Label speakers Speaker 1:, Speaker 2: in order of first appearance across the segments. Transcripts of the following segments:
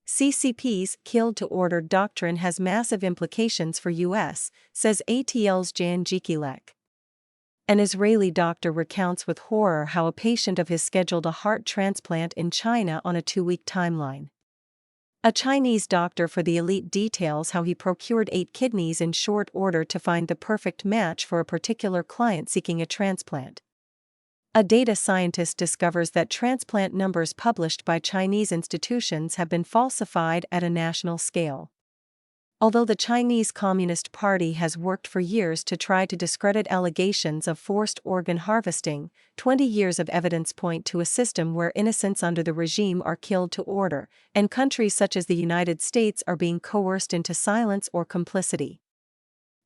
Speaker 1: CCP's killed-to-order doctrine has massive implications for U.S., says ATL's Jekielek. An Israeli doctor recounts with horror how a patient of his scheduled a heart transplant in China on a 2-week timeline. A Chinese doctor for the elite details how he procured 8 kidneys in short order to find the perfect match for a particular client seeking a transplant. A data scientist discovers that transplant numbers published by Chinese institutions have been falsified at a national scale. Although the Chinese Communist Party has worked for years to try to discredit allegations of forced organ harvesting, 20 years of evidence point to a system where innocents under the regime are killed to order, and countries such as the United States are being coerced into silence or complicity.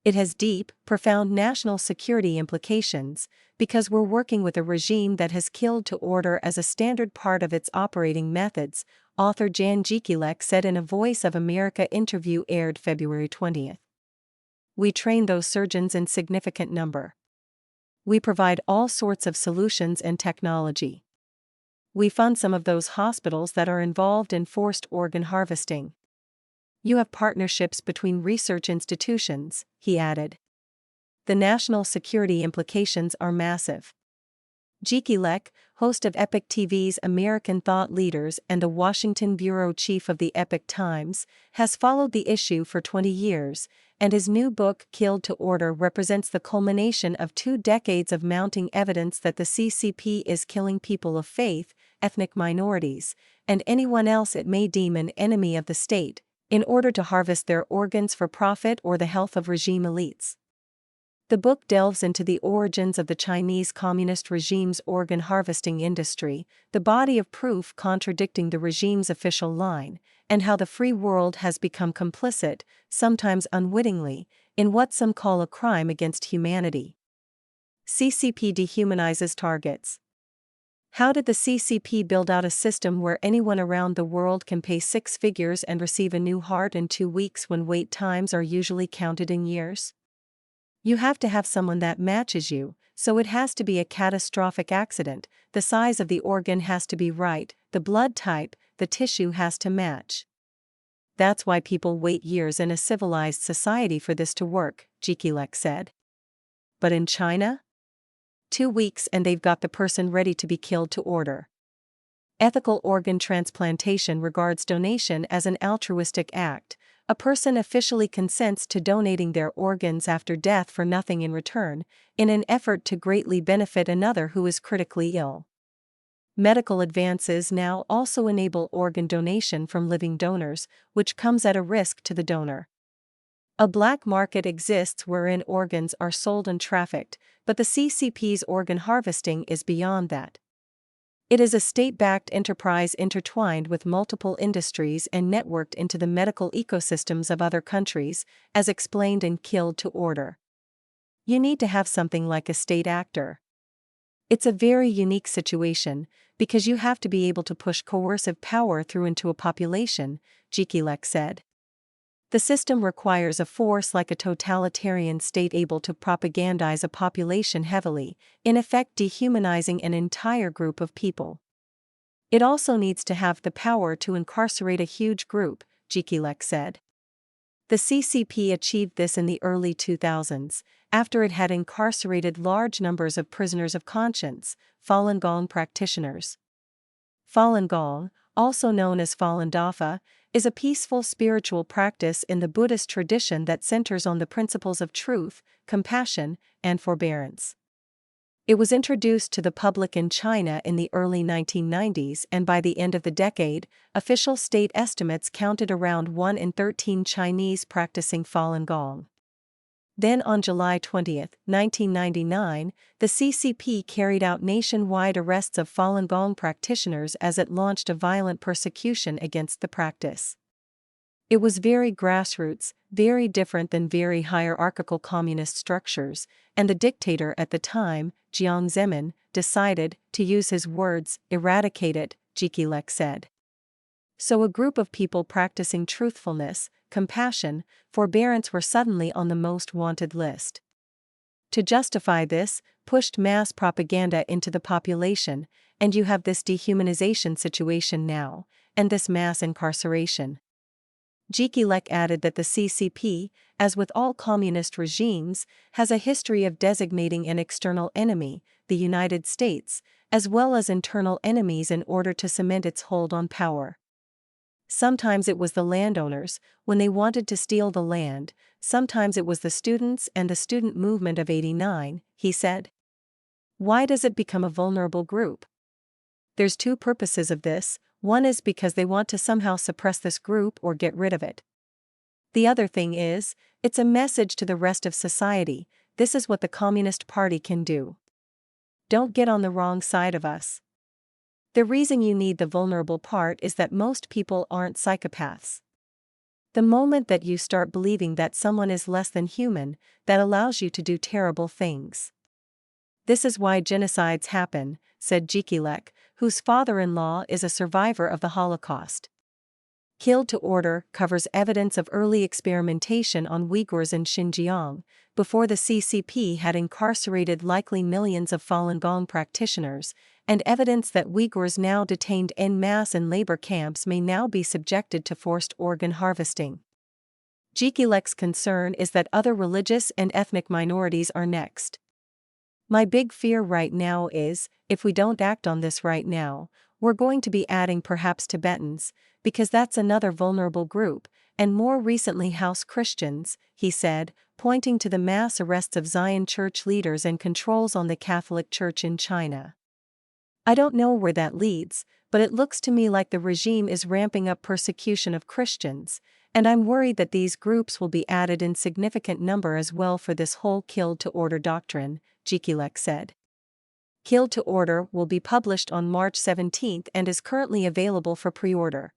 Speaker 1: It has deep, profound national security implications, because we're working with a regime that has killed to order as a standard part of its operating methods, author Jekielek said in a Voice of America interview aired February 20. We train those surgeons in significant number. We provide all sorts of solutions and technology. We fund some of those hospitals that are involved in forced organ harvesting. You have partnerships between research institutions, he added. The national security implications are massive. Jekielek, host of Epoch TV's American Thought Leaders and the Washington bureau chief of the Epoch Times, has followed the issue for 20 years, and his new book Killed to Order represents the culmination of 2 decades of mounting evidence that the CCP is killing people of faith, ethnic minorities, and anyone else it may deem an enemy of the state, in order to harvest their organs for profit or the health of regime elites. The book delves into the origins of the Chinese Communist regime's organ harvesting industry, the body of proof contradicting the regime's official line, and how the free world has become complicit, sometimes unwittingly, in what some call a crime against humanity. CCP dehumanizes targets. How did the CCP build out a system where anyone around the world can pay 6 figures and receive a new heart in 2 weeks when wait times are usually counted in years? You have to have someone that matches you, so it has to be a catastrophic accident, the size of the organ has to be right, the blood type, the tissue has to match. That's why people wait years in a civilized society for this to work, Jekielek said. But in China? 2 weeks and they've got the person ready to be killed to order. Ethical organ transplantation regards donation as an altruistic act. A person officially consents to donating their organs after death for nothing in return, in an effort to greatly benefit another who is critically ill. Medical advances now also enable organ donation from living donors, which comes at a risk to the donor. A black market exists wherein organs are sold and trafficked, but the CCP's organ harvesting is beyond that. It is a state-backed enterprise intertwined with multiple industries and networked into the medical ecosystems of other countries, as explained in Killed to Order. You need to have something like a state actor. It's a very unique situation, because you have to be able to push coercive power through into a population, Jekielek said. The system requires a force like a totalitarian state able to propagandize a population heavily, in effect dehumanizing an entire group of people. It also needs to have the power to incarcerate a huge group, Jekielek said. The CCP achieved this in the early 2000s, after it had incarcerated large numbers of prisoners of conscience, Falun Gong practitioners. Falun Gong, also known as Falun Dafa, is a peaceful spiritual practice in the Buddhist tradition that centers on the principles of truth, compassion, and forbearance. It was introduced to the public in China in the early 1990s, and by the end of the decade, official state estimates counted around 1 in 13 Chinese practicing Falun Gong. Then on July 20, 1999, the CCP carried out nationwide arrests of Falun Gong practitioners as it launched a violent persecution against the practice. It was very grassroots, very different than very hierarchical communist structures, and the dictator at the time, Jiang Zemin, decided, to use his words, eradicate it, Jekielek said. So a group of people practicing truthfulness, compassion, forbearance were suddenly on the most wanted list. To justify this, pushed mass propaganda into the population, and you have this dehumanization situation now, and this mass incarceration. Jekielek added that the CCP, as with all communist regimes, has a history of designating an external enemy, the United States, as well as internal enemies in order to cement its hold on power. Sometimes it was the landowners, when they wanted to steal the land, sometimes it was the students and the student movement of '89, he said. Why does it become a vulnerable group? There's two purposes of this. One is because they want to somehow suppress this group or get rid of it. The other thing is, it's a message to the rest of society, this is what the Communist Party can do. Don't get on the wrong side of us. The reason you need the vulnerable part is that most people aren't psychopaths. The moment that you start believing that someone is less than human, that allows you to do terrible things. This is why genocides happen, said Jekielek, whose father-in-law is a survivor of the Holocaust. Killed to Order covers evidence of early experimentation on Uyghurs in Xinjiang, before the CCP had incarcerated likely millions of Falun Gong practitioners, and evidence that Uyghurs now detained en masse in labor camps may now be subjected to forced organ harvesting. Jekielek's concern is that other religious and ethnic minorities are next. My big fear right now is, if we don't act on this right now, we're going to be adding perhaps Tibetans, because that's another vulnerable group, and more recently House Christians, he said, pointing to the mass arrests of Zion Church leaders and controls on the Catholic Church in China. I don't know where that leads, but it looks to me like the regime is ramping up persecution of Christians, and I'm worried that these groups will be added in significant number as well for this whole Killed to Order doctrine, Jekielek said. Killed to Order will be published on March 17 and is currently available for pre-order.